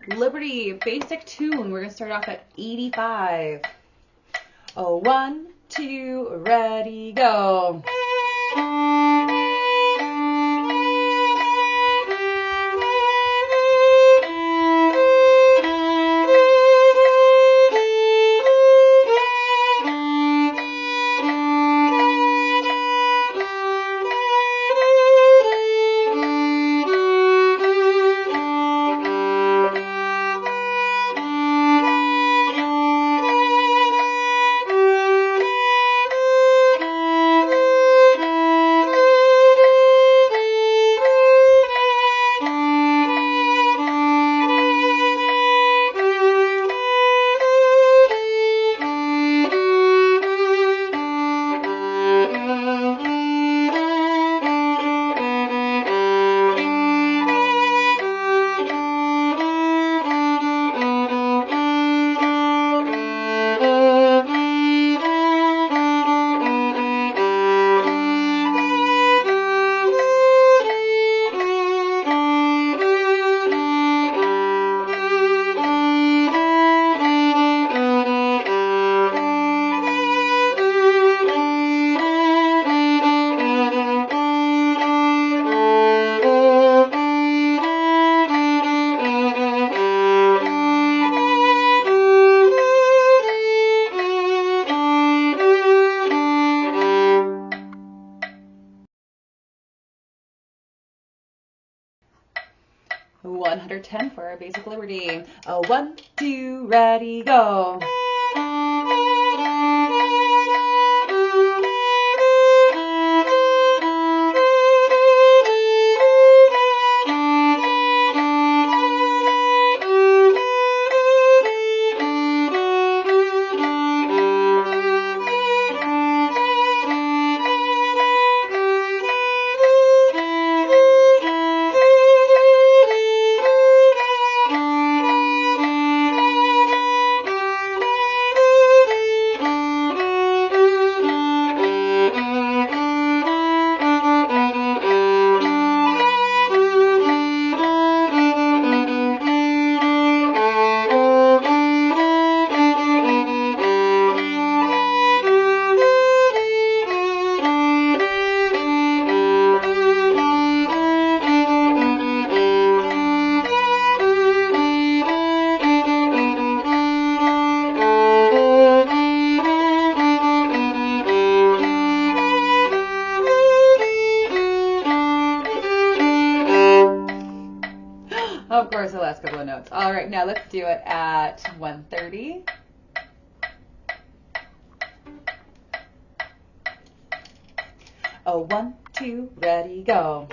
Liberty, basic tune. We're going to start off at 85. Oh, 1, 2, ready, go. $110 for our basic liberty. Oh, 1, 2, ready, go. Of course, the last couple of notes. All right, now let's do it at 130. Oh, 1, 2, ready, go.